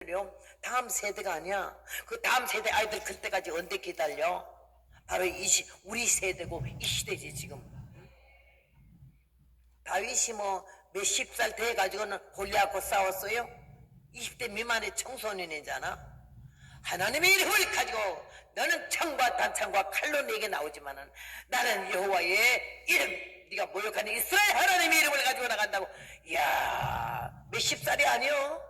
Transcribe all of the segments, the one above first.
기다려? 다음 세대가 아니야. 그 다음 세대 아이들 클 때까지 언제 기다려? 바로 우리 세대고 이 시대지 지금. 다윗이 뭐 몇십 살 돼가지고는 골리앗하고 싸웠어요? 20대 미만의 청소년이잖아. 하나님의 이름을 가지고 너는 창과 단창과 칼로 내게 나오지만은 나는 여호와의 이름, 네가 모욕하는 이스라엘 하나님의 이름을 가지고 나간다고. 이야, 몇십 살이 아니요,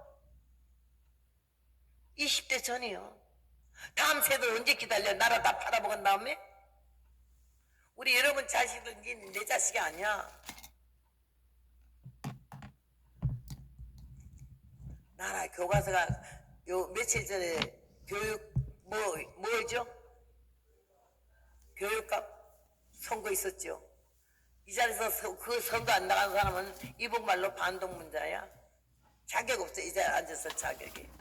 20대 전이요. 다음 세대를 언제 기다려? 나라 다 팔아먹은 다음에? 우리 여러분 자식은 내 자식이 아니야. 나라 교과서가 요 며칠 전에 교육 뭐죠? 교육감 선거 있었죠. 이 자리에서 그 선거 안 나간 사람은 이북말로 반동문자야. 자격 없어. 이 자리에 앉아서 자격이.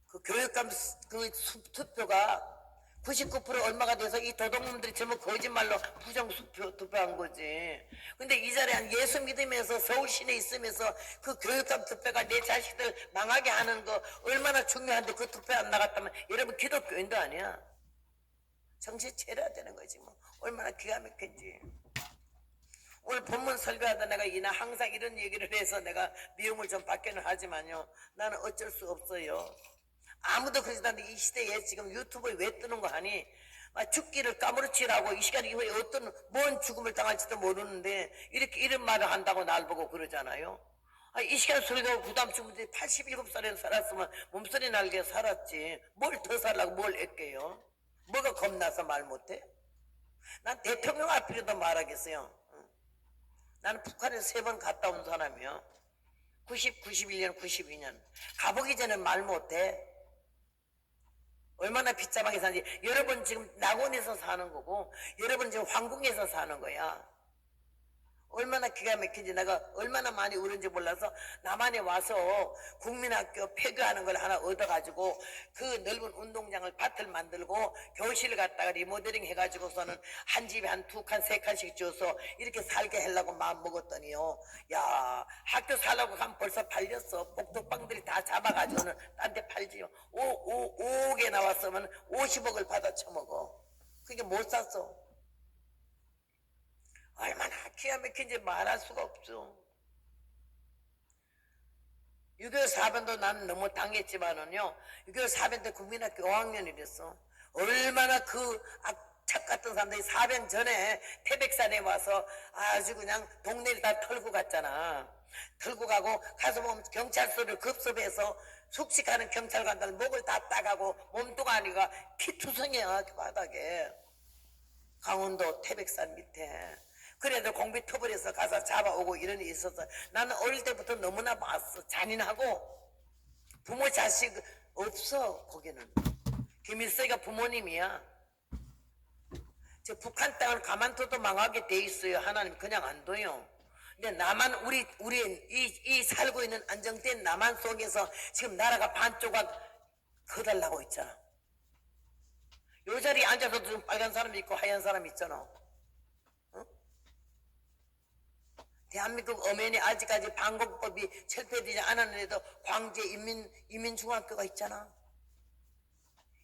그 교육감 그 투표가 99% 얼마가 돼서 이 도둑놈들이 전부 거짓말로 투표한 거지. 근데 이 자리에 한 예수 믿으면서 서울 시내에 있으면서 그 교육감 투표가 내 자식들 망하게 하는 거 얼마나 중요한데 그 투표 안 나갔다면 여러분 기독교인도 아니야. 정신 차려야 되는 거지 뭐. 얼마나 기가 막힌지. 오늘 본문 설교하다 내가 이날 항상 이런 얘기를 해서 내가 미움을 좀 받기는 하지만요, 나는 어쩔 수 없어요. 아무도 그러지 않는데 이 시대에 지금 유튜브에 왜 뜨는 거 하니? 죽기를 까무러치라고 이 시간 이후에 어떤 뭔 죽음을 당할지도 모르는데 이렇게 이런 말을 한다고 날 보고 그러잖아요. 이 시간 소리가 부담 주는데 87살에 살았으면 몸소리 날게 살았지. 뭘 더 살라고 뭘 했게요? 뭐가 겁나서 말 못해? 난 대통령 앞이라도 말하겠어요. 나는 북한에 3번 갔다 온 사람이요. 90, 91년, 92년. 가보기 전에 말 못해. 얼마나 빗자방에 사는지. 여러분 지금 낙원에서 사는 거고 여러분 지금 황궁에서 사는 거야. 얼마나 기가 막힌지 내가 얼마나 많이 울은지 몰라서 남한에 와서 국민학교 폐교하는 걸 하나 얻어가지고 그 넓은 운동장을 밭을 만들고 교실을 갖다가 리모델링 해가지고서는 한 집에 한 2칸 3칸씩 줘서 이렇게 살게 하려고 마음 먹었더니요, 야, 학교 살라고 가면 벌써 팔렸어. 복덕방들이 다 잡아가지고는 딴 데 팔지요. 5억에 나왔으면 50억을 받아 처먹어. 그게 못 샀어. 얼마나 기가 막힌지 말할 수가 없죠. 6.25 사변도 난 너무 당했지만은요, 6.25 사변 때 국민학교 5학년이랬어. 얼마나 그 악착 같은 사람들이 사변 전에 태백산에 와서 아주 그냥 동네를 다 털고 갔잖아. 털고 가서 보면 경찰서를 급습해서 숙식하는 경찰관들 목을 다 따가고 몸뚱아리가 피투성이야, 그 바닥에. 강원도 태백산 밑에. 그래도 공비 터벌에서 가서 잡아오고 이런 일이 있어서 나는 어릴 때부터 너무나 봤어. 잔인하고 부모 자식 없어. 거기는 김일성이가 부모님이야. 저 북한 땅을 가만둬도 망하게 돼 있어요. 하나님 그냥 안 둬요. 근데 남한 우리 이 살고 있는 안정된 남한 속에서 지금 나라가 반조각 커달라고 있잖아. 요 자리에 앉아서도 좀 빨간 사람 있고 하얀 사람 있잖아. 대한민국 엄연히 아직까지 방공법이 철폐되지 않았는데도 광주에 인민중학교가 있잖아.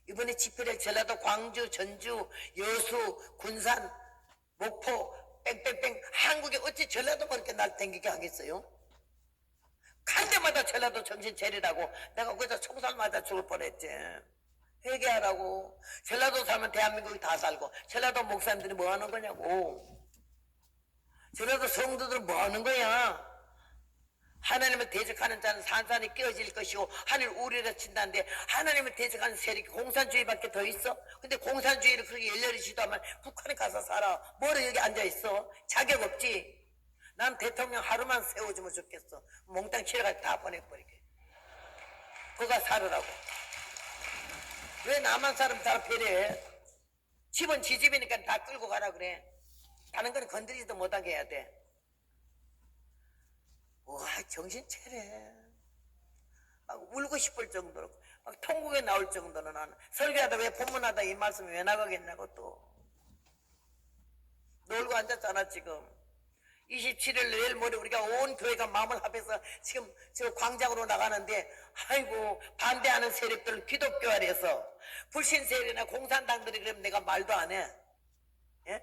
이번에 집회를 전라도 광주, 전주, 여수, 군산, 목포 뺑뺑뺑 한국에 어찌 전라도가 그렇게 날 땡기게 하겠어요? 갈 때마다 전라도 정신 차리라고 내가 거기서 총살 맞아 죽을 뻔했지. 회개하라고. 전라도 살면 대한민국이 다 살고 전라도 목사님들이 뭐 하는 거냐고. 전라도 성도들은 뭐 하는 거야? 하나님을 대적하는 자는 산산이 깨어질 것이고 하늘 우리라 친다는데 하나님을 대적하는 세력이 공산주의밖에 더 있어? 근데 공산주의를 그렇게 열렬히 지도하면 북한에 가서 살아. 뭐로 여기 앉아있어? 자격 없지? 난 대통령 하루만 세워주면 좋겠어. 몽땅 치러가지고 다 보내버리게. 그가 살으라고. 왜 남한 사람 다 배려해? 집은 지 집이니까 다 끌고 가라 그래. 다른 건 건드리지도 못하게 해야 돼. 와, 정신 차려. 막 울고 싶을 정도로, 막 통곡에 나올 정도로 나는 설교하다 왜 본문하다 이 말씀이 왜 나가겠냐고 또. 놀고 앉았잖아 지금. 27일 내일 모레 우리가 온 교회가 마음을 합해서 지금 저 광장으로 나가는데, 아이고 반대하는 세력들, 기독교 안에서 불신 세력이나 공산당들이 그러면 내가 말도 안 해. 예?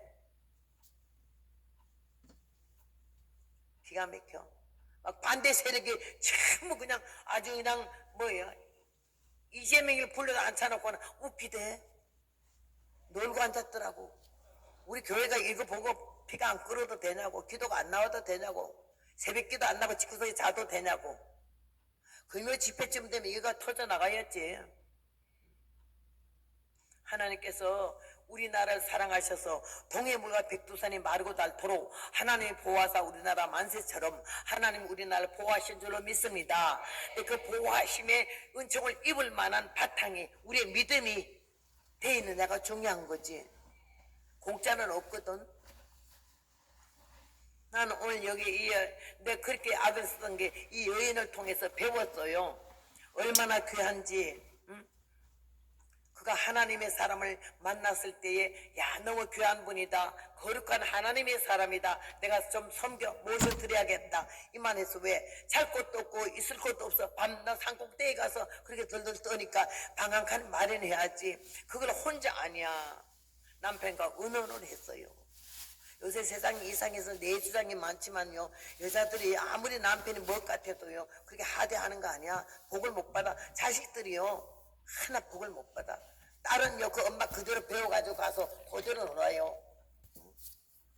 기가 막혀. 막 반대 세력이 전부 그냥 아주 그냥 뭐예요, 이재명을 불러서 앉혀놓고는 웃기대. 놀고 앉았더라고. 우리 교회가 이거 보고 피가 안 끓어도 되냐고, 기도가 안 나와도 되냐고, 새벽기도 안 나고 집구석에 자도 되냐고. 금요 집회쯤 되면 이거가 터져나가야지. 하나님께서 우리나라를 사랑하셔서 동해물과 백두산이 마르고 닳도록 하나님이 보호하사 우리나라 만세처럼 하나님 우리나라를 보호하신 줄로 믿습니다. 그 보호하심의 은총을 입을 만한 바탕이 우리의 믿음이 돼 있느냐가 중요한 거지. 공짜는 없거든. 나는 오늘 여기 내가 그렇게 악을 쓰던 게 이 여인을 통해서 배웠어요. 얼마나 귀한지. 그가 하나님의 사람을 만났을 때에, 야 너무 귀한 분이다, 거룩한 하나님의 사람이다, 내가 좀 섬겨 모셔드려야겠다 이만해서, 왜 잘 곳도 없고 있을 곳도 없어 밤낮 산꼭대기에 가서 그렇게 덜덜 떠니까 방 한 칸 마련해야지. 그걸 혼자 아니야. 남편과 의논을 했어요. 요새 세상이 이상해서 내주장이 많지만요, 여자들이 아무리 남편이 뭐 같아도요 그렇게 하대하는 거 아니야. 복을 못 받아. 자식들이요 하나 복을 못 받아. 딸은요 그 엄마 그대로 배워가지고 가서 그대로 놀아요.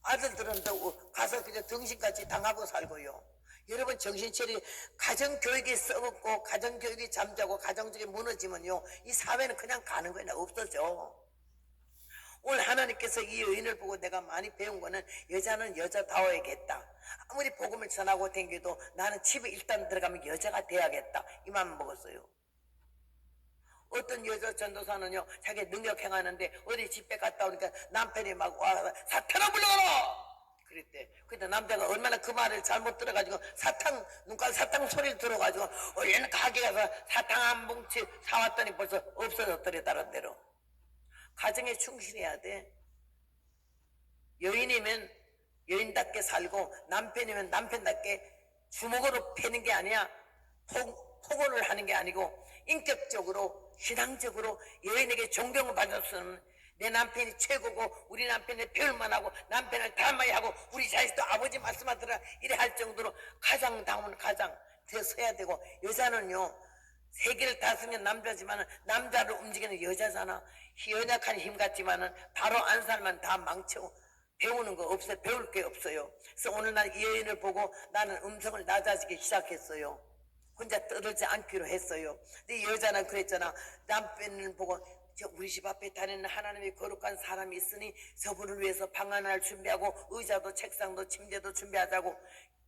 아들들은 또 가서 그냥 등신같이 당하고 살고요. 여러분, 정신처리 가정교육이 썩었고 가정교육이 잠자고 가정적이 무너지면요 이 사회는 그냥 가는 거야. 없어져. 오늘 하나님께서 이 여인을 보고 내가 많이 배운 거는, 여자는 여자다워야겠다. 아무리 복음을 전하고 댕겨도 나는 집에 일단 들어가면 여자가 돼야겠다 이 마음 먹었어요. 어떤 여자 전도사는요 자기 능력 행하는데 어디 집회 갔다 오니까 남편이 막 와서 사탄아 불러라 그랬대. 근데 남자가 얼마나 그 말을 잘못 들어가지고 사탕, 눈깔 사탕 소리를 들어가지고 얼른 가게 가서 사탕 한 뭉치 사왔더니 벌써 없어졌더래. 다른 데로. 가정에 충실해야 돼. 여인이면 여인답게 살고 남편이면 남편답게 주먹으로 패는 게 아니야. 폭언을 하는 게 아니고 인격적으로 신앙적으로 여인에게 존경을 받았으면, 내 남편이 최고고 우리 남편을 배울만 하고 남편을 닮아야 하고 우리 자식도 아버지 말씀하더라 이래 할 정도로 가장다운 가장 되어서야 되고, 여자는요 세계를 다스리는 남자지만 남자를 움직이는 여자잖아. 연약한 힘 같지만은 바로 안 살면 다 망쳐. 배우는 거 없어요. 배울 게 없어요. 그래서 오늘 난 이 여인을 보고 나는 음성을 낮아지기 시작했어요. 혼자 떠들지 않기로 했어요. 근데 이 여자는 그랬잖아. 남편을 보고, 저 우리 집 앞에 다니는 하나님의 거룩한 사람이 있으니 저분을 위해서 방 하나를 준비하고 의자도 책상도 침대도 준비하자고.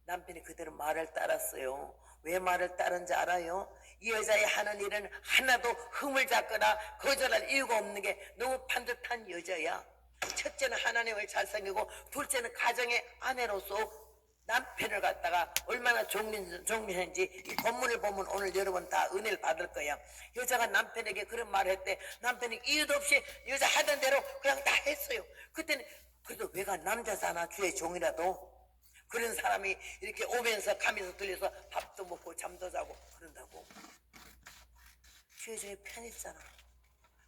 남편이 그대로 말을 따랐어요. 왜 말을 따른지 알아요? 이 여자의 하는 일은 하나도 흠을 잡거나 거절할 이유가 없는 게 너무 반듯한 여자야. 첫째는 하나님을 잘생기고, 둘째는 가정의 아내로서 남편을 갖다가 얼마나 종민했는지 이 본문을 보면 오늘 여러분 다 은혜를 받을 거야. 여자가 남편에게 그런 말을 했대. 남편이 이유도 없이 여자 하던 대로 그냥 다 했어요. 그때는 그래도 왜가 남자잖아, 주의 종이라도. 그런 사람이 이렇게 오면서 가면서 들려서 밥도 먹고 잠도 자고 그런다고. 주의 종이 편했잖아.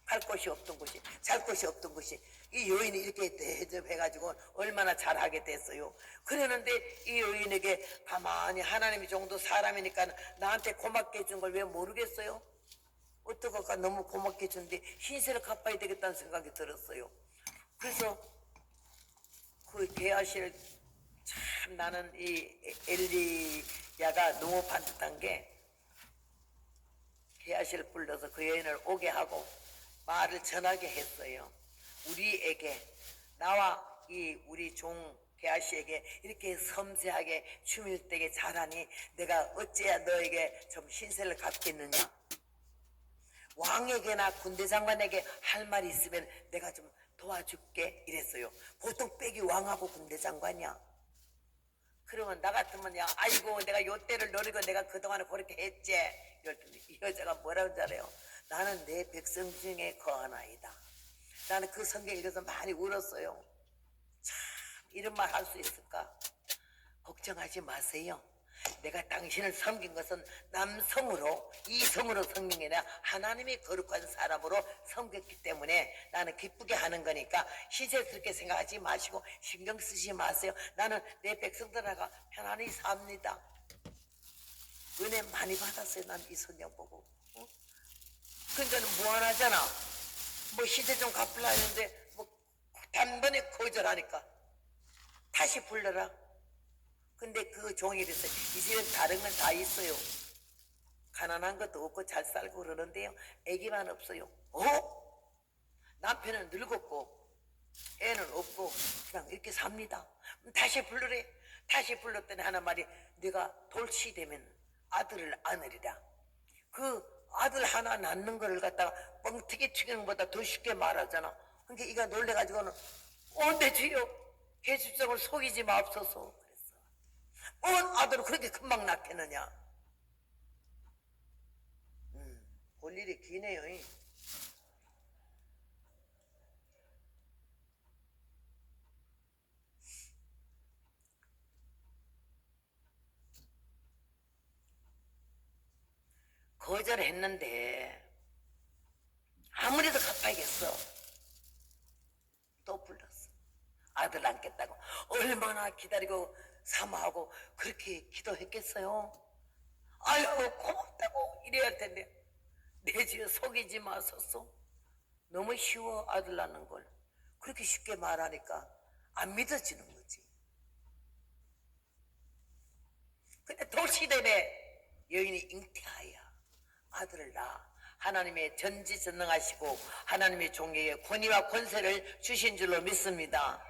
갈 곳이 없던 곳이, 잘 곳이 없던 곳이. 이 여인이 이렇게 대접해가지고 얼마나 잘하게 됐어요. 그러는데 이 여인에게 가만히, 하나님이 정도 사람이니까 나한테 고맙게 해준 걸 왜 모르겠어요? 어떡할까, 너무 고맙게 해준데 신세를 갚아야 되겠다는 생각이 들었어요. 그래서 그 게하시를 참, 나는 이 엘리야가 너무 반듯한 게, 게하시를 불러서 그 여인을 오게 하고 말을 전하게 했어요. 우리에게, 나와 이 우리 종 게하시에게 이렇게 섬세하게 주밀되게 잘하니 내가 어찌해야 너에게 좀 신세를 갚겠느냐. 왕에게나 군대 장관에게 할 말이 있으면 내가 좀 도와줄게 이랬어요. 보통 빽이 왕하고 군대 장관이야. 그러면 나 같으면 야, 아이고 내가 요 때를 노리고 내가 그동안에 그렇게 했지 이럴 텐데, 이 여자가 뭐라고 잘해요? 나는 내 백성 중에 거하나이다. 나는 그 성경 읽어서 많이 울었어요. 참, 이런 말 할 수 있을까? 걱정하지 마세요. 내가 당신을 섬긴 것은 남성으로 이성으로 섬긴 게 아니라 하나님이 거룩한 사람으로 섬겼기 때문에 나는 기쁘게 하는 거니까 시세스럽게 생각하지 마시고 신경 쓰지 마세요. 나는 내 백성들하고 편안히 삽니다. 은혜 많이 받았어요. 난 이 성경 보고. 그러니까 무한하잖아. 뭐 시세 좀 갚으려 했는데 뭐 단번에 거절하니까 다시 불러라. 근데 그 종이 이랬어요. 이제는 다른 건 다 있어요. 가난한 것도 없고 잘 살고 그러는데요. 애기만 없어요. 남편은 늙었고 애는 없고 그냥 이렇게 삽니다. 다시 불러래. 다시 불렀더니 하는 말이 네가 돌시 되면 아들을 안으리라. 그 아들 하나 낳는 거를 갖다가 뻥튀기 튀기는 것보다 더 쉽게 말하잖아. 그러니까 이가 놀래가지고는 내 주여 계집성을 속이지 마옵소서 그랬어. 아들을 그렇게 금방 낳겠느냐. 볼 일이 기네요. 거절했는데 아무래도 갚아야겠어. 또 불렀어. 아들 낳겠다고 얼마나 기다리고 사모하고 그렇게 기도했겠어요. 아이고 고맙다고 이래야 할 텐데 내 주여 속이지 마소서. 너무 쉬워 아들 낳는 걸. 그렇게 쉽게 말하니까 안 믿어지는 거지. 근데 돌시대에 여인이 잉태하여 아들을 낳아 하나님의 전지전능하시고 하나님의 종에게 권위와 권세를 주신 줄로 믿습니다.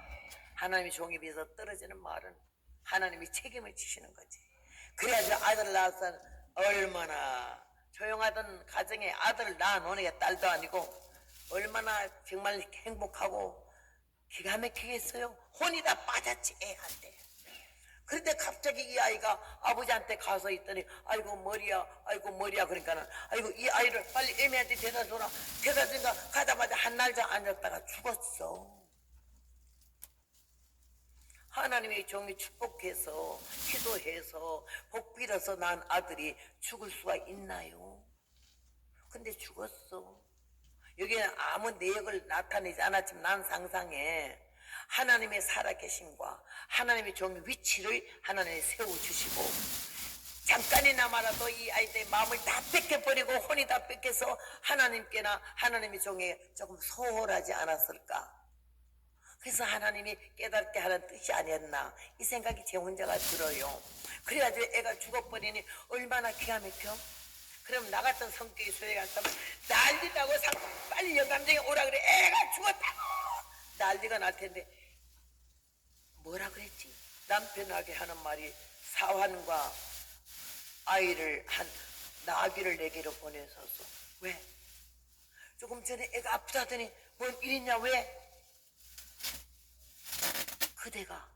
하나님의 종에 비해서 떨어지는 말은 하나님이 책임을 지시는 거지. 그래야지 아들을 낳아서 얼마나 조용하던 가정에 아들을 낳아놓으니까 딸도 아니고 얼마나 정말 행복하고 기가 막히겠어요. 혼이 다 빠졌지 애한테. 그런데 갑자기 이 아이가 아버지한테 가서 있더니 아이고 머리야 그러니까는 아이고 이 아이를 빨리 애미한테 데려다 줘라. 데려다 주니까 가자마자 한날자 앉았다가 죽었어. 하나님의 종이 축복해서 기도해서 복 빌어서 난 아들이 죽을 수가 있나요? 근데 죽었어. 여기는 아무 내역을 나타내지 않았지만 난 상상해 하나님의 살아계심과 하나님의 종의 위치를 하나님이 세워주시고 잠깐이나마라도 이 아이들의 마음을 다 뺏겨버리고 혼이 다 뺏겨서 하나님께나 하나님의 종에 조금 소홀하지 않았을까. 그래서 하나님이 깨닫게 하는 뜻이 아니었나 이 생각이 제 혼자가 들어요. 그래가지고 애가 죽어버리니 얼마나 기가 막혀. 그럼 나 같은 성격이 소리 같으면 난리나고 빨리 영감정에 오라 그래. 애가 죽었다고 난리가 날 텐데 뭐라 그랬지? 남편에게 하는 말이 사환과 아이를 한 나귀를 내게로 보내서서 왜? 조금 전에 애가 아프다더니 뭔 일이냐 왜? 그대가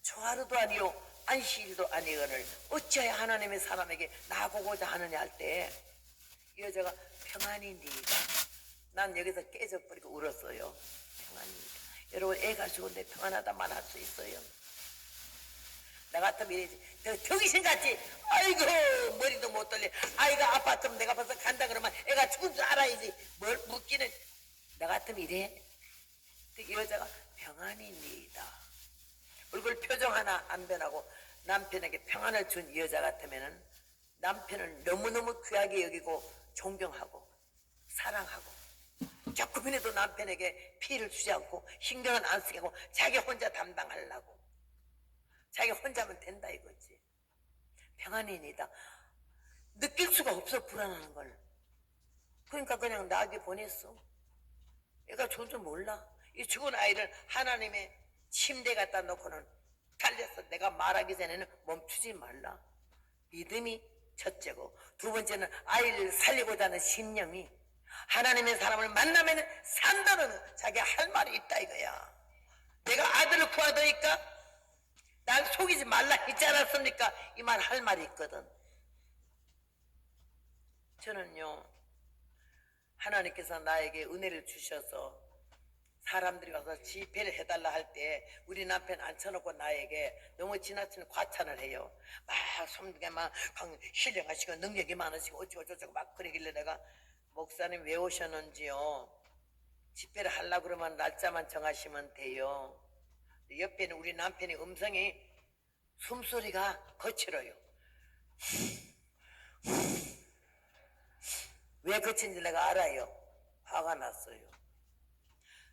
조하루도 아니요 안식일도 아니거늘 어찌하여 하나님의 사람에게 나보고자 하느냐 할 때 이 여자가 평안이니이다. 난 여기서 깨져버리고 울었어요. 평안이니이다. 여러분 애가 죽은데 평안하다만 할 수 있어요? 나 같으면 이래지. 정신같이 아이고 머리도 못 돌려. 아이가 아팠으면 내가 벌써 간다 그러면 애가 죽은 줄 알아야지. 뭘 묻기는. 나 같으면 이래. 이 여자가 평안이니이다. 얼굴 표정 하나 안 변하고 남편에게 평안을 준 이 여자 같으면은 남편을 너무너무 귀하게 여기고 존경하고 사랑하고 조금이라도 남편에게 피해를 주지 않고 신경은 안 쓰게 하고 자기 혼자 담당하려고 자기 혼자면 된다 이거지. 평안이니다. 느낄 수가 없어 불안한 걸. 그러니까 그냥 나에게 보냈어. 얘가 좋은 줄 몰라. 이 죽은 아이를 하나님의 침대 갖다 놓고는 달려서 내가 말하기 전에는 멈추지 말라. 믿음이 첫째고 두 번째는 아이를 살리고자 하는 신념이 하나님의 사람을 만나면 산다는 자기가 할 말이 있다 이거야. 내가 아들을 구하더니까 날 속이지 말라 했지 않았습니까? 이 말 할 말이 있거든. 저는요 하나님께서 나에게 은혜를 주셔서 사람들이 와서 집회를 해달라 할 때 우리 남편 앉혀놓고 나에게 너무 지나치는 과찬을 해요. 막 손게 막 신령하시고 능력이 많으시고 어쩌고저쩌고 막 그러길래 내가 목사님 왜 오셨는지요. 집회를 하려고 그러면 날짜만 정하시면 돼요. 옆에는 우리 남편의 음성이 숨소리가 거칠어요. 왜 거친지 내가 알아요. 화가 났어요.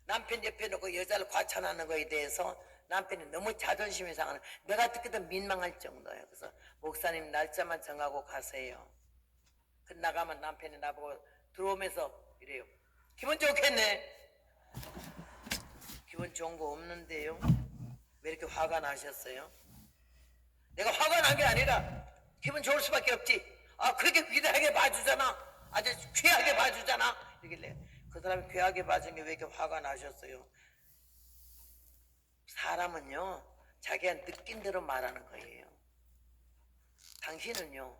남편 옆에 놓고 여자를 과찬하는 거에 대해서 남편이 너무 자존심이 상하는, 내가 듣기도 민망할 정도예요. 그래서 목사님 날짜만 정하고 가세요. 그 나가면 남편이 나보고 들어오면서 이래요. 기분 좋겠네. 기분 좋은 거 없는데요. 왜 이렇게 화가 나셨어요? 내가 화가 난 게 아니라 기분 좋을 수밖에 없지. 아, 그렇게 위대하게 봐주잖아. 아주 귀하게 봐주잖아. 이러길래 그 사람이 귀하게 봐준 게 왜 이렇게 화가 나셨어요? 사람은요, 자기가 느낀 대로 말하는 거예요. 당신은요,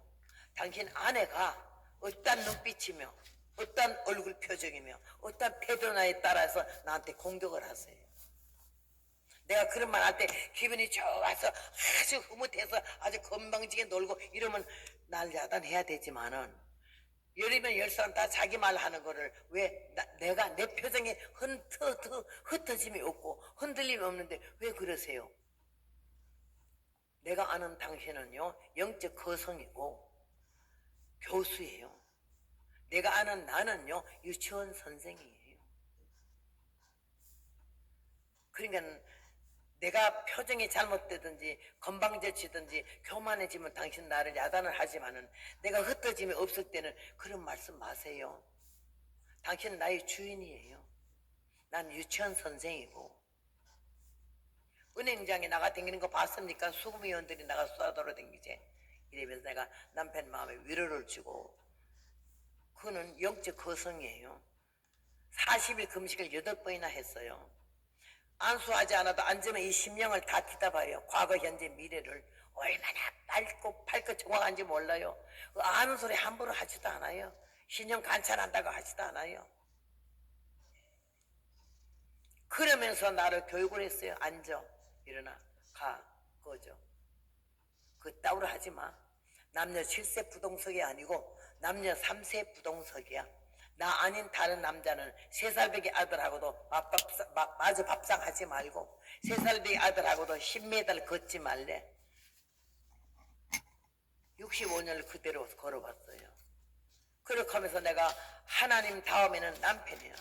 당신 아내가 어떤 눈빛이며 어떤 얼굴 표정이며 어떤 태도나에 따라서 나한테 공격을 하세요. 내가 그런 말 할 때 기분이 좋아서 아주 흐뭇해서 아주 건방지게 놀고 이러면 날 야단해야 되지만은, 열이면 열사람 다 자기 말 하는 거를 왜 내가 내 표정에 흩어짐이 없고 흔들림이 없는데 왜 그러세요? 내가 아는 당신은요, 영적 거성이고 교수예요. 내가 아는 나는요, 유치원 선생이에요. 그러니까 내가 표정이 잘못되든지 건방져지든지 교만해지면 당신 나를 야단을 하지만은, 내가 흩어짐이 없을 때는 그런 말씀 마세요. 당신은 나의 주인이에요. 난 유치원 선생이고. 은행장에 나가 다니는 거 봤습니까? 수금위원들이 나가 수다 돌아다니지. 이러면서 내가 남편 마음에 위로를 주고. 그는 영적 거성이에요. 40일 금식을 8번이나 했어요. 안수하지 않아도 앉으면 이 심령을 다 뒤다봐요. 과거, 현재, 미래를. 얼마나 밝고 정확한지 몰라요. 아는 소리 함부로 하지도 않아요. 신령 관찰한다고 하지도 않아요. 그러면서 나를 교육을 했어요. 앉아, 일어나, 가, 꺼져. 그따위로 하지 마. 남녀 7세 부동석이 아니고 남녀 3세 부동석이야. 나 아닌 다른 남자는 3살배기 아들하고도 마주 밥상하지 말고 3살배기 아들하고도 10m 걷지 말래. 65년을 그대로 걸어봤어요. 그렇게 하면서 내가 하나님 다음에는 남편이야.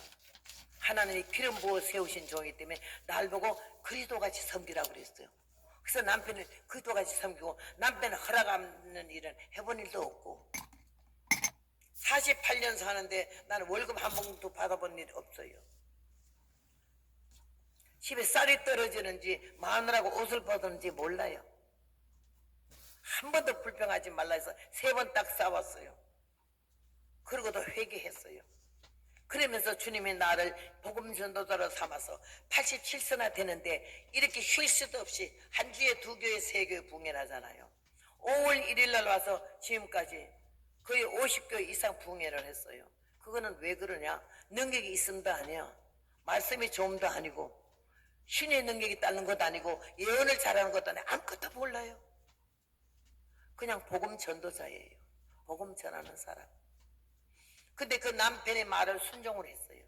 하나님이 기름 부어 세우신 종이기 때문에 날 보고 그리스도같이 섬기라고 그랬어요. 그래서 남편을 그리스도같이 섬기고, 남편은 허락 없는 일은 해본 일도 없고, 48년 사는데 나는 월급 한 번도 받아본 일이 없어요. 집에 쌀이 떨어지는지 마누라고 옷을 벗었는지 몰라요. 한 번도 불평하지 말라 해서 3번 딱 싸웠어요. 그러고도 회개했어요. 그러면서 주님이 나를 복음 전도자로 삼아서 87세나 되는데 이렇게 쉴 수도 없이 한 주에 2교회 3교회 붕해하잖아요. 5월 1일 날 와서 지금까지 거의 50교회 이상 붕해를 했어요. 그거는 왜 그러냐? 능력이 있음도 아니야. 말씀이 좋음도 아니고 신의 능력이 따르는 것도 아니고 예언을 잘하는 것도 아니고 아무것도 몰라요. 그냥 복음 전도자예요. 복음 전하는 사람. 근데 그 남편의 말을 순종을 했어요.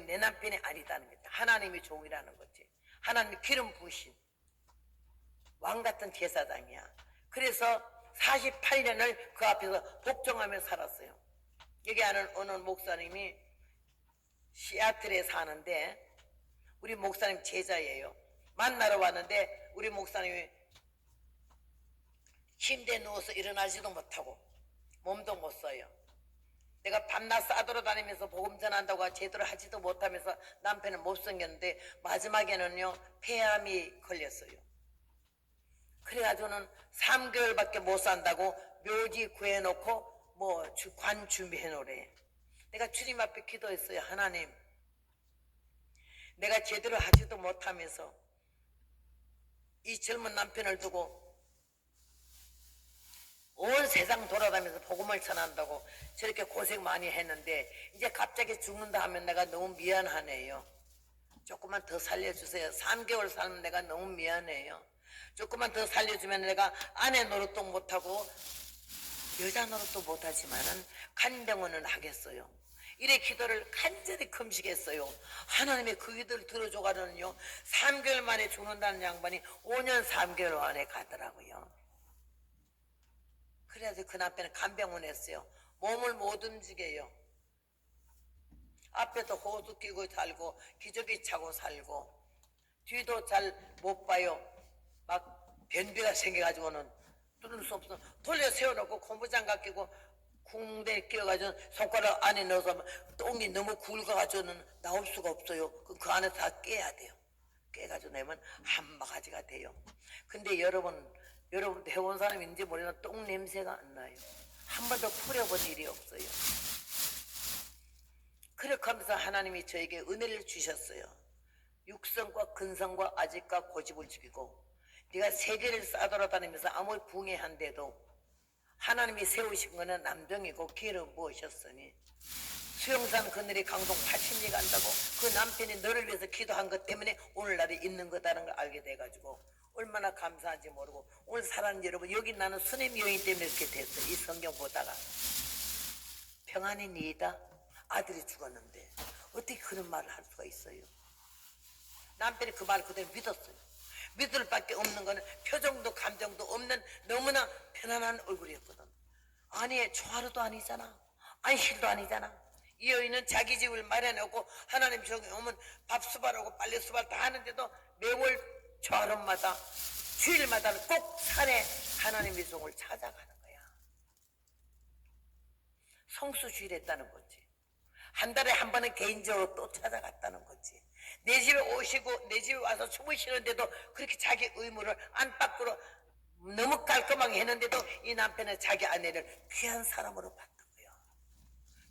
내 남편이 아니다는 거죠. 하나님이 종이라는 거지. 하나님이 기름 부으신 왕 같은 제사장이야. 그래서 48년을 그 앞에서 복종하며 살았어요. 여기 아는 어느 목사님이 시애틀에 사는데 우리 목사님 제자예요. 만나러 왔는데 우리 목사님이 침대에 누워서 일어나지도 못하고 몸도 못 써요. 내가 밤낮 싸돌아다니면서 복음 전한다고 제대로 하지도 못하면서 남편은 못생겼는데 마지막에는요 폐암이 걸렸어요. 그래가지고는 3개월밖에 못 산다고 묘지 구해놓고 관 준비해놓으래. 내가 주님 앞에 기도했어요. 하나님, 내가 제대로 하지도 못하면서 이 젊은 남편을 두고 온 세상 돌아다니면서 복음을 전한다고 저렇게 고생 많이 했는데 이제 갑자기 죽는다 하면 내가 너무 미안하네요. 조금만 더 살려주세요. 3개월 살면 내가 너무 미안해요. 조금만 더 살려주면 내가 아내 노릇도 못하고 여자 노릇도 못하지만은 간병원은 하겠어요. 이래 기도를 간절히 금식했어요. 하나님의 그 기도를 들어줘가지고요 3개월 만에 죽는다는 양반이 5년 3개월 만에 가더라고요. 그래서 그 남편은 간병원 했어요. 몸을 못 움직여요. 앞에도 호수 끼고 살고 기저귀 차고 살고 뒤도 잘 못 봐요. 막 변비가 생겨가지고는 뚫을 수 없어. 돌려 세워놓고 고무장갑 끼고 궁대 끼워가지고 손가락 안에 넣어서 똥이 너무 굵어가지고는 나올 수가 없어요. 그 안에 다 깨야 돼요. 깨가지고 내면 한 바가지가 돼요. 근데 여러분 해본 사람인지 모르지만 똥 냄새가 안 나요. 한 번도 뿌려본 일이 없어요. 그렇게 하면서 하나님이 저에게 은혜를 주셨어요. 육성과 근성과 아직과 고집을 죽이고 네가 세계를 싸돌아다니면서 아무리 붕해한데도 하나님이 세우신 것은 남정이고 기름 부으셨으니 수영산 그늘이 강동 80리 간다고 그 남편이 너를 위해서 기도한 것 때문에 오늘날이 있는 거다라는 걸 알게 돼가지고 얼마나 감사한지 모르고 오늘 사랑하는 여러분 여기 나는 수냄 여인 때문에 이렇게 됐어요. 이 성경 보다가 평안이 니다 아들이 죽었는데 어떻게 그런 말을 할 수가 있어요. 남편이 그 말 그대로 믿었어요. 믿을 밖에 없는 거는 표정도 감정도 없는 너무나 편안한 얼굴이었거든. 아니 초하루도 아니잖아. 안실도 아니잖아. 이 여인은 자기 집을 마련하고 하나님 저기 오면 밥수발하고 빨래수발 다 하는데도 매월 초하루마다 주일마다 꼭 산에 하나님의 종을 찾아가는 거야. 성수주일 했다는 거지. 한 달에 한 번은 개인적으로 또 찾아갔다는 거지. 내 집에 오시고 내 집에 와서 숨을 쉬는데도 그렇게 자기 의무를 안팎으로 너무 깔끔하게 했는데도 이 남편은 자기 아내를 귀한 사람으로 봤던 거예요.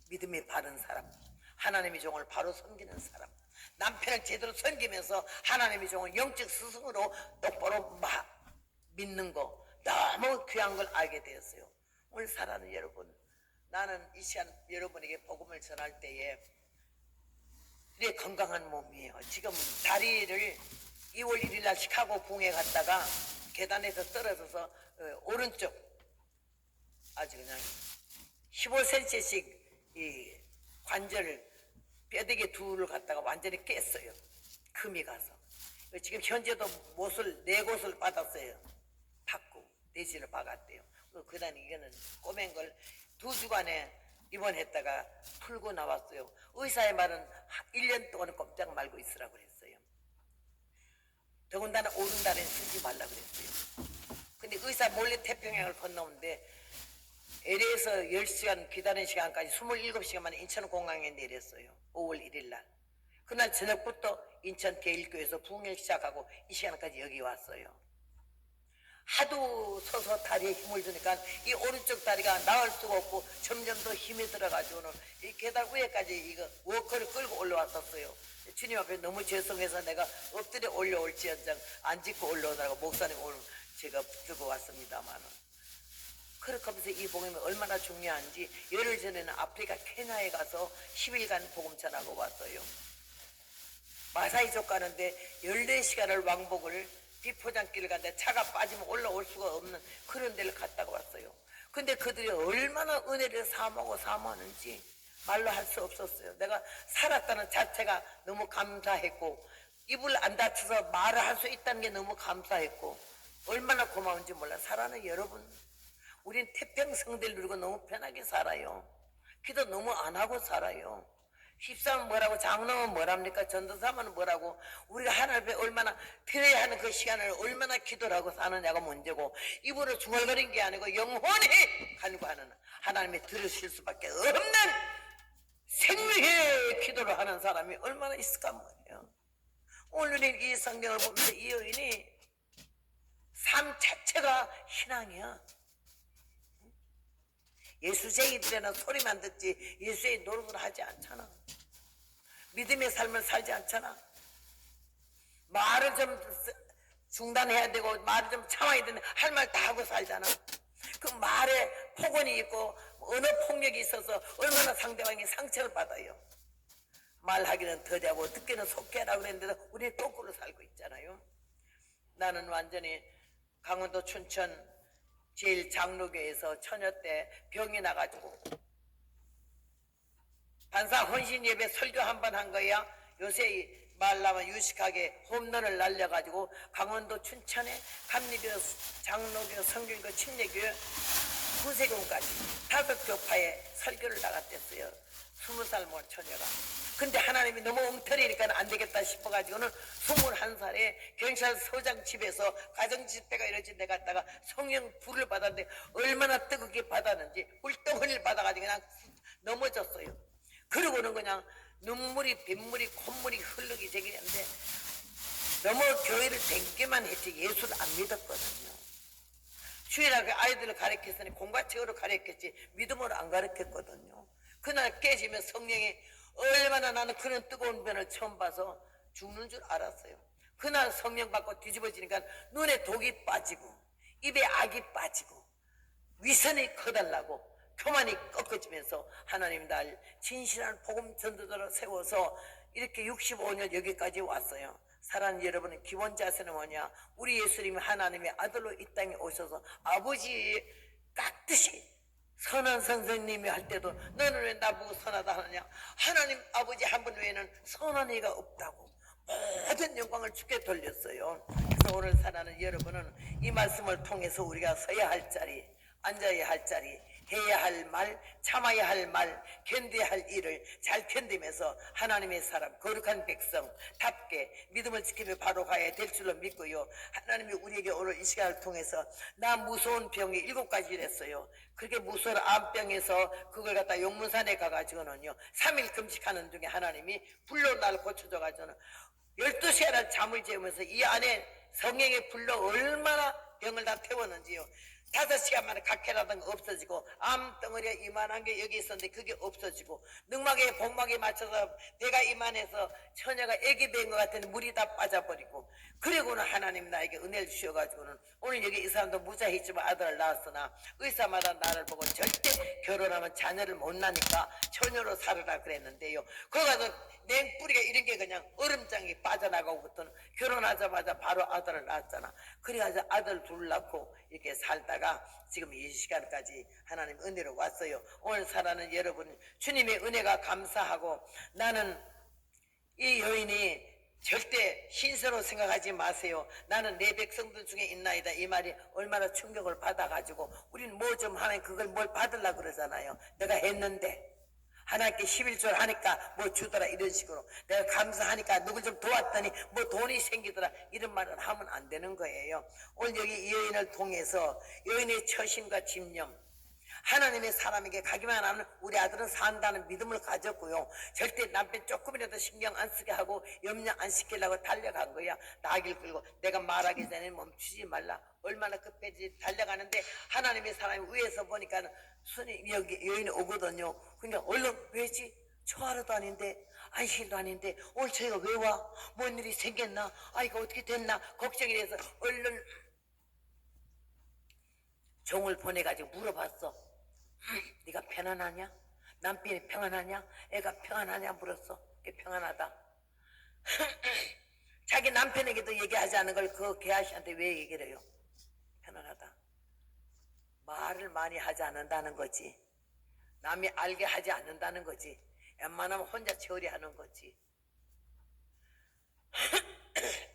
믿음이 바른 사람, 하나님의 종을 바로 섬기는 사람, 남편을 제대로 섬기면서 하나님의 종을 영적 스승으로 똑바로 믿는 거 너무 귀한 걸 알게 되었어요. 오늘 사랑하는 여러분, 나는 이 시간 여러분에게 복음을 전할 때에 이래 건강한 몸이에요. 지금 다리를 2월 1일 날 시카고 붕에 갔다가 계단에서 떨어져서 오른쪽 아주 그냥 15cm씩 이 관절 뼈대기 둘을 갖다가 완전히 깼어요. 금이 가서. 지금 현재도 못을 4곳을 받았어요. 받고 내시를 박았대요. 그다음 이거는 꼬맨 걸 2주간에 입원했다가 풀고 나왔어요. 의사의 말은 1년 동안 꼼짝 말고 있으라고 그랬어요. 더군다나 오른다리는 쓰지 말라 그랬어요. 근데 의사 몰래 태평양을 건너는데 LA에서 10시간 기다리는 시간까지 27시간 만에 인천공항에 내렸어요. 5월 1일 날. 그날 저녁부터 인천 대일교에서 부흥을 시작하고 이 시간까지 여기 왔어요. 하도 서서 다리에 힘을 주니까 이 오른쪽 다리가 나을 수가 없고 점점 더 힘이 들어가지고는 이 계단 위에까지 이거 워커를 끌고 올라왔었어요. 주님 앞에 너무 죄송해서 내가 엎드려 올려올지언정 안 짚고 올라오다가 목사님 오늘 제가 들고 왔습니다만은 그렇게 하면서 이 복음이 얼마나 중요한지 열흘 전에는 아프리카 케냐에 가서 10일간 복음 전하고 왔어요. 마사이족 가는데 14시간을 왕복을 비포장길을 갔는데 차가 빠지면 올라올 수가 없는 그런 데를 갔다가 왔어요. 근데 그들이 얼마나 은혜를 사모하는지 말로 할 수 없었어요. 내가 살았다는 자체가 너무 감사했고 입을 안 다쳐서 말을 할 수 있다는 게 너무 감사했고 얼마나 고마운지 몰라. 사랑하는 여러분, 우린 태평성대를 누리고 너무 편하게 살아요. 기도 너무 안 하고 살아요. 힙사면 뭐라고, 장로는 뭐랍니까, 전도사면 뭐라고, 우리가 하나님 앞에 얼마나 필요해야 하는 그 시간을 얼마나 기도를 하고 사느냐가 문제고, 입으로 중얼거린 게 아니고 영혼이 간구하는 하나님이 들으실 수밖에 없는 생명의 기도를 하는 사람이 얼마나 있을까 말이에요. 오늘 이 성경을 보면서 이 여인이 삶 자체가 신앙이야. 예수쟁이들에는 소리만 듣지 예수의 노릇을 하지 않잖아. 믿음의 삶을 살지 않잖아. 말을 좀 중단해야 되고 말을 좀 참아야 되는데 할 말 다 하고 살잖아. 그 말에 폭언이 있고 언어 폭력이 있어서 얼마나 상대방이 상처를 받아요. 말하기는 더디하고 듣기는 속해라 그랬는데도 우리는 거꾸로 살고 있잖아요. 나는 완전히 강원도 춘천 제일 장로교에서 처녀 때 병이 나가지고 반사 혼신 예배 설교 한 번 한 거야. 요새 말라면 유식하게 홈런을 날려가지고 강원도 춘천에 감리교, 장로교, 성균교, 침례교, 구세군까지 5교파에 설교를 나갔댔어요. 20살 먹은 처녀가. 근데 하나님이 너무 엉터리니까 안 되겠다 싶어가지고는 21살에 경찰서장 집에서 가정집회가 이러진 데 갔다가 성령 불을 받았는데 얼마나 뜨겁게 받았는지 물덩어리를 받아가지고 그냥 넘어졌어요. 그러고는 그냥 눈물이 빗물이 콧물이 흐르기 시작했는데 너무 교회를 댕기만 했지 예수를 안 믿었거든요. 주일하게 아이들을 가르쳤으니 공과책으로 가르쳤지 믿음으로 안 가르쳤거든요. 그날 깨지면 성령이 얼마나 나는 그런 뜨거운 변을 처음 봐서 죽는 줄 알았어요. 그날 성령 받고 뒤집어지니까 눈에 독이 빠지고 입에 악이 빠지고 위선이 커달라고 교만이 꺾어지면서 하나님 날 진실한 복음 전도자로 세워서 이렇게 65년 여기까지 왔어요. 사랑하는 여러분, 기본 자세는 뭐냐? 우리 예수님이 하나님의 아들로 이 땅에 오셔서 아버지 깍듯이 선한 선생님이 할 때도 너는 왜 나보고 선하다 하느냐? 하나님 아버지 한 분 외에는 선한 이가 없다고 모든 영광을 주께 돌렸어요. 그래서 오늘 사랑하는 여러분은 이 말씀을 통해서 우리가 서야 할 자리, 앉아야 할 자리, 해야 할 말, 참아야 할 말, 견뎌야 할 일을 잘 견디면서 하나님의 사람, 거룩한 백성 답게 믿음을 지키며 바로 가야 될 줄로 믿고요. 하나님이 우리에게 오늘 이 시간을 통해서 나 무서운 병이 7가지를 했어요. 그렇게 무서운 암병에서 그걸 갖다 용문산에 가가지고는요 3일 금식하는 중에 하나님이 불로 날 고쳐줘가지고는 12시간을 잠을 재우면서 이 안에 성령의 불로 얼마나 병을 다 태웠는지요. 5시간 만에 각혈하던 거 없어지고 암덩어리가 이만한 게 여기 있었는데 그게 없어지고 늑막에 복막에 맞춰서 배가 이만해서 처녀가 애기 된 것 같은 물이 다 빠져버리고 그리고는 하나님 나에게 은혜를 주셔가지고는 오늘 여기 이 사람도 무자했지만 아들을 낳았으나 의사마다 나를 보고 절대 결혼하면 자녀를 못 낳으니까 처녀로 살으라 그랬는데요. 거기 가서 냉뿌리가 이런 게 그냥 얼음장이 빠져나가고부터는 결혼하자마자 바로 아들을 낳았잖아. 그래가지고 아들 둘 낳고 이렇게 살다가 지금 이 시간까지 하나님 은혜로 왔어요. 오늘 살아는 여러분 주님의 은혜가 감사하고 나는 이 여인이 절대 신세로 생각하지 마세요. 나는 내 백성들 중에 있나이다. 이 말이 얼마나 충격을 받아가지고 우리는 뭐 좀 하나님 그걸 뭘 받으려고 그러잖아요. 내가 했는데 하나님께 11조를 하니까 뭐 주더라 이런 식으로 내가 감사하니까 누굴 좀 도왔더니 뭐 돈이 생기더라 이런 말을 하면 안 되는 거예요. 오늘 여기 이 여인을 통해서 여인의 처심과 집념 하나님의 사람에게 가기만 하면 우리 아들은 산다는 믿음을 가졌고요. 절대 남편 조금이라도 신경 안 쓰게 하고 염려 안 시키려고 달려간 거야. 나귀를 끌고 내가 말하기 전에 멈추지 말라. 얼마나 급해지 달려가는데 하나님의 사람이 위에서 보니까 손이 여기 여인이 오거든요. 그러니까 얼른 왜지? 저 하루도 아닌데 안식일도 아닌데 오늘 저희가 왜 와? 뭔 일이 생겼나? 아이가 어떻게 됐나? 걱정이 돼서 얼른 종을 보내가지고 물어봤어. 네가 편안하냐? 남편이 평안하냐? 애가 평안하냐 물었어. 평안하다. 자기 남편에게도 얘기하지 않은 걸 그 개아씨한테 왜 얘기를 해요? 편안하다. 말을 많이 하지 않는다는 거지. 남이 알게 하지 않는다는 거지. 웬만하면 혼자 처리하는 거지.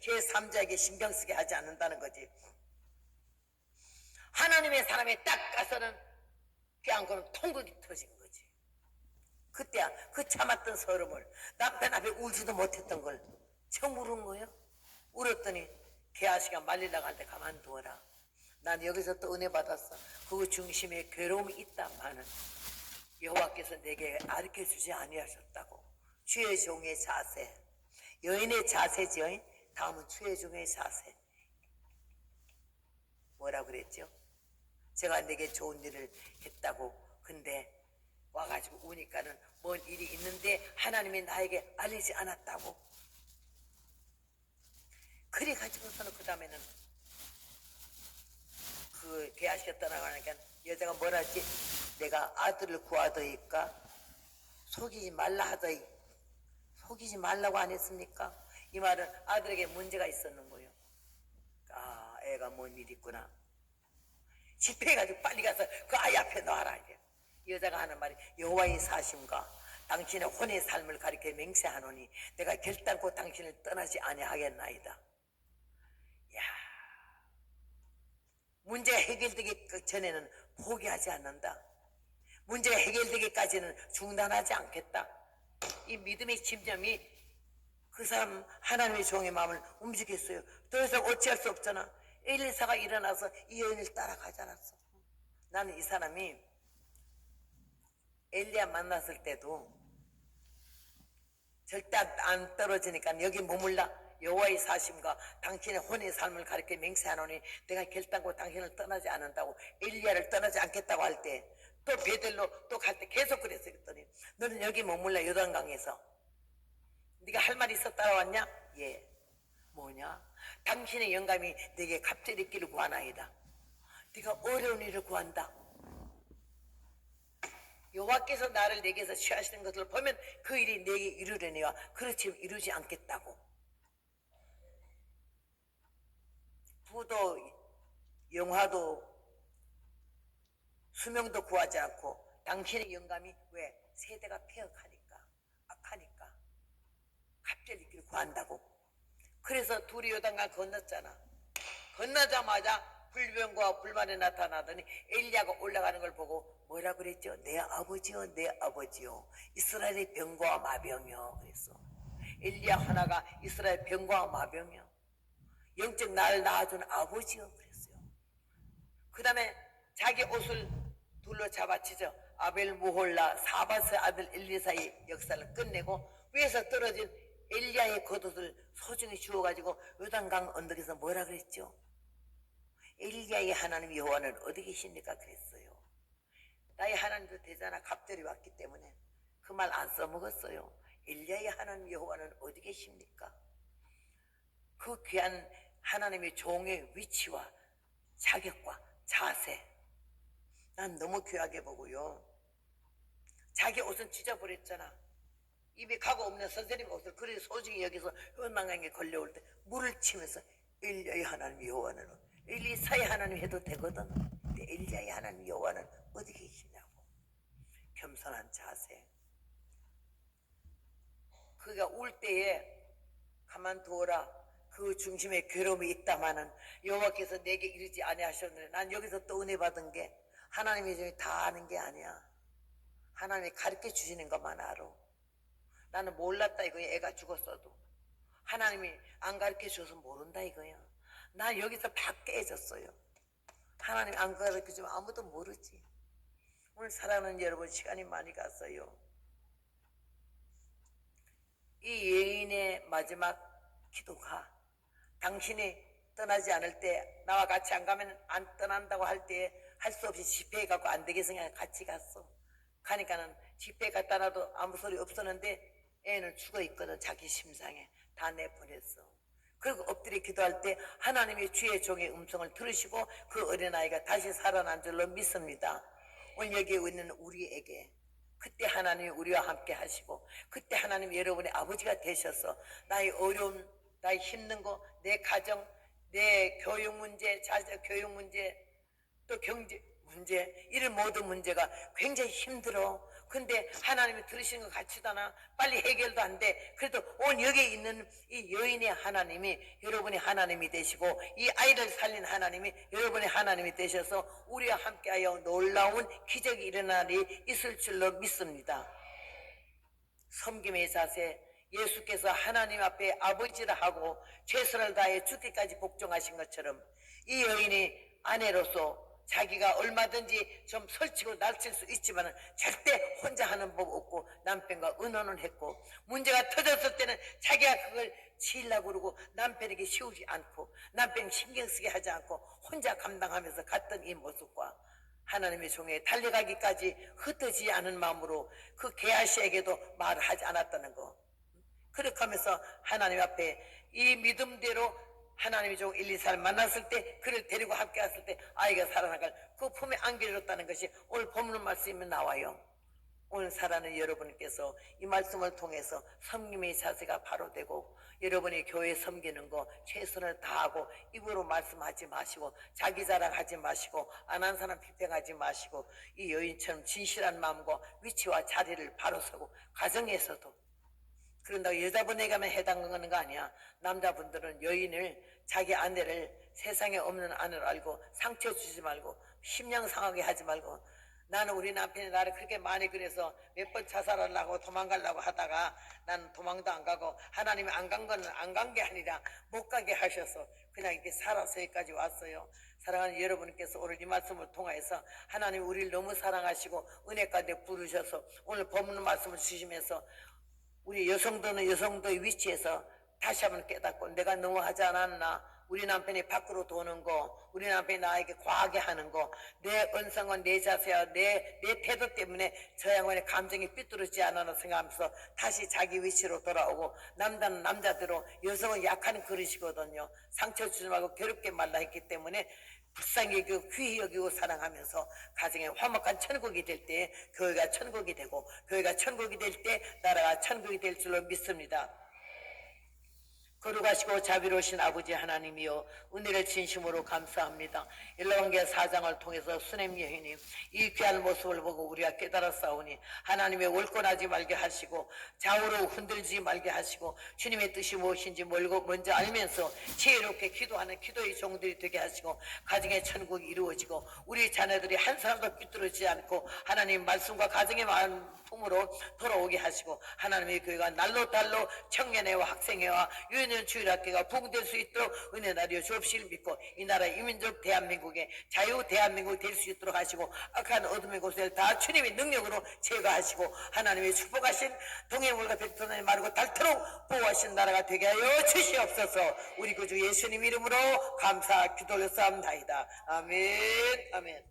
제3자에게 신경 쓰게 하지 않는다는 거지. 하나님의 사람이 딱 가서는 그냥 그는 통곡이 터진 거지. 그때 그 참았던 서름을 남편 앞에 울지도 못했던 걸 처음 울은 거예요. 울었더니 개아씨가 말리려고 할 때 가만두어라. 난 여기서 또 은혜 받았어. 그 중심에 괴로움이 있다마는 여호와께서 내게 가르쳐주지 아니하셨다고. 주의 종의 자세, 여인의 자세죠. 다음은 주의 종의 자세. 뭐라 그랬죠? 제가 내게 좋은 일을 했다고. 근데 와가지고 우니까는 뭔 일이 있는데 하나님이 나에게 알리지 않았다고. 그래가지고서는 그 다음에는 그 그 개아시가 떠나가니까 여자가 뭐라지? 내가 아들을 구하더이까 속이지 말라 하더이. 속이지 말라고 안 했습니까? 이 말은 아들에게 문제가 있었는 거예요. 아, 애가 뭔 일 있구나. 집회해가지고 빨리 가서 그 아이 앞에 놔라. 이게. 여자가 하는 말이 여호와의 사심과 당신의 혼의 삶을 가리켜 맹세하노니 내가 결단코 당신을 떠나지 아니하겠나이다. 야, 문제가 해결되기 전에는 포기하지 않는다. 문제가 해결되기까지는 중단하지 않겠다. 이 믿음의 집념이 그 사람 하나님의 종의 마음을 움직였어요. 더 이상 어찌할 수 없잖아. 엘리사가 일어나서 이 여인을 따라가지 않았어. 나는 이 사람이 엘리야 만났을 때도 절대 안 떨어지니까 여기 머물라. 여호와의 사심과 당신의 혼의 삶을 가리켜 맹세하노니 내가 결단코 당신을 떠나지 않는다고 엘리야를 떠나지 않겠다고 할 때 또 베들로 또 갈 때 계속 그랬어요. 그랬더니 너는 여기 머물라. 요단강에서 네가 할 말이 있어 따라왔냐? 예. 뭐냐? 당신의 영감이 네게 갑절이 있기를 구하나이다. 네가 어려운 일을 구한다. 여호와께서 나를 내게서 취하시는 것을 보면 그 일이 내게 이루려니와 그렇지만 이루지 않겠다고. 부도 영화도 수명도 구하지 않고 당신의 영감이 왜? 세대가 폐역하니까 악하니까 갑절이 있기를 구한다고. 그래서 둘이 요단강 건넜잖아. 건너자마자 불병과 불만이 나타나더니 엘리야가 올라가는 걸 보고 뭐라 그랬죠? 내 아버지요, 내 아버지요. 이스라엘의 병과 마병이요. 그랬어. 엘리야 하나가 이스라엘 병과 마병이요. 영적 나를 낳아준 아버지요. 그랬어요. 그 다음에 자기 옷을 둘러 잡아치죠. 아벨 무홀라 사바스 아들 엘리사의 역사를 끝내고 위에서 떨어진 엘리야의 겉옷을 소중히 주워가지고 요단강 언덕에서 뭐라 그랬죠? 엘리야의 하나님 여호와는 어디 계십니까? 그랬어요. 나의 하나님도 되잖아. 갑절이 왔기 때문에 그 말 안 써먹었어요. 엘리야의 하나님 여호와는 어디 계십니까? 그 귀한 하나님의 종의 위치와 자격과 자세 난 너무 귀하게 보고요. 자기 옷은 찢어버렸잖아. 입에 가고 없는 선생님 옷을 그리 소중히 여기서 요단강에 걸려올 때 물을 치면서 엘리야의 하나님 여호와는 엘리사의 하나님 해도 되거든. 근데 엘리야의 하나님 여호와는 어디 계시냐고. 겸손한 자세. 그가 울 때에 가만두어라. 그 중심에 괴로움이 있다마는 여호와께서 내게 이르지 아니하셨느니 난 여기서 또 은혜 받은 게 하나님이 저기 다 아는 게 아니야. 하나님이 가르쳐 주시는 것만 알아. 나는 몰랐다 이거야. 애가 죽었어도 하나님이 안 가르쳐 줘서 모른다 이거야. 나 여기서 다 깨졌어요. 하나님이 안 가르쳐 주면 아무도 모르지. 오늘 사랑하는 여러분 시간이 많이 갔어요. 이 여인의 마지막 기도가 당신이 떠나지 않을 때 나와 같이 안 가면 안 떠난다고 할 때 할 수 없이 집회에 가고 안 되겠어 그냥 같이 갔어. 가니까는 집회에 갔다 놔도 아무 소리 없었는데 애는 죽어 있거든. 자기 심상에 다 내보냈어. 그리고 엎드려 기도할 때 하나님의 주의 종의 음성을 들으시고 그 어린아이가 다시 살아난 줄로 믿습니다. 오늘 여기 있는 우리에게 그때 하나님이 우리와 함께 하시고 그때 하나님이 여러분의 아버지가 되셔서 나의 어려움, 나의 힘든 거, 내 가정, 내 교육 문제, 교육 문제, 또 경제 문제, 이런 모든 문제가 굉장히 힘들어. 근데 하나님이 들으시는 것 같지도 않아. 빨리 해결도 안 돼. 그래도 오늘 여기에 있는 이 여인의 하나님이 여러분의 하나님이 되시고 이 아이를 살린 하나님이 여러분의 하나님이 되셔서 우리와 함께하여 놀라운 기적이 일어나리 있을 줄로 믿습니다. 섬김의 자세, 예수께서 하나님 앞에 아버지라 하고 최선을 다해 죽기까지 복종하신 것처럼 이 여인이 아내로서 자기가 얼마든지 좀 설치고 날칠 수 있지만 절대 혼자 하는 법 없고 남편과 의논을 했고 문제가 터졌을 때는 자기가 그걸 치려고 그러고 남편에게 씌우지 않고 남편 신경 쓰게 하지 않고 혼자 감당하면서 갔던 이 모습과 하나님의 종에 달려가기까지 흩어지지 않은 마음으로 그 게하시에게도 말을 하지 않았다는 거. 그렇게 하면서 하나님 앞에 이 믿음대로 하나님이 좀 1, 2살 만났을 때 그를 데리고 함께 갔을 때 아이가 살아나갈 그 품에 안겨줬다는 것이 오늘 본문 말씀에 나와요. 오늘 살아는 여러분께서 이 말씀을 통해서 섬김의 자세가 바로 되고 여러분이 교회 섬기는 거 최선을 다하고 입으로 말씀하지 마시고 자기 자랑하지 마시고 안 한 사람 비평하지 마시고 이 여인처럼 진실한 마음과 위치와 자리를 바로 서고 가정에서도 그런다고 여자분에게만 해당하는 거 아니야. 남자분들은 여인을 자기 아내를 세상에 없는 아내로 알고 상처 주지 말고 심령 상하게 하지 말고 나는 우리 남편이 나를 그렇게 많이 그래서 몇 번 자살하려고 도망가려고 하다가 나는 도망도 안 가고 하나님이 안 간 건 안 간 게 아니라 못 가게 하셔서 그냥 이렇게 살아서 여기까지 왔어요. 사랑하는 여러분께서 오늘 이 말씀을 통해서 하나님 우리를 너무 사랑하시고 은혜 가운데 부르셔서 오늘 본문 말씀을 주시면서 우리 여성도는 여성도의 위치에서 다시 한번 깨닫고 내가 너무 하지 않았나 우리 남편이 밖으로 도는 거 우리 남편이 나에게 과하게 하는 거 내 언성은 내 자세와 내 태도 때문에 저 양반의 감정이 삐뚤어지지 않았나 생각하면서 다시 자기 위치로 돌아오고 남자는 남자대로 여성은 약한 그릇이거든요. 상처 주지 말고 괴롭게 말라 했기 때문에 불쌍히 여기고 귀히 여기고 사랑하면서 가정에 화목한 천국이 될 때 교회가 천국이 되고 교회가 천국이 될 때 나라가 천국이 될 줄로 믿습니다. 거룩하시고 자비로우신 아버지 하나님이여 은혜를 진심으로 감사합니다. 열왕기하 4장을 통해서 수냄 여인이 이 귀한 모습을 보고 우리가 깨달았사오니 하나님의 월권하지 말게 하시고 좌우로 흔들지 말게 하시고 주님의 뜻이 무엇인지 먼저 알면서 지혜롭게 기도하는 기도의 종들이 되게 하시고 가정의 천국이 이루어지고 우리 자녀들이 한 사람도 삐뚤어지지 않고 하나님 말씀과 가정의 마음으로 돌아오게 하시고 하나님의 교회가 날로 달로 청년회와 학생회와 유년 주일학교가 부흥될 수 있도록 은혜 나리여 주옵시길 믿고 이 나라 이민족 대한민국의 자유 대한민국 될 수 있도록 하시고 악한 어둠의 곳을 다 주님의 능력으로 제거하시고 하나님의 축복하신 동해물과 백두산이 마르고 닳도록 보호하신 나라가 되게 하여 주시옵소서. 우리 구주 예수님 이름으로 감사 기도 올렸사옵나이다. 아멘. 아멘.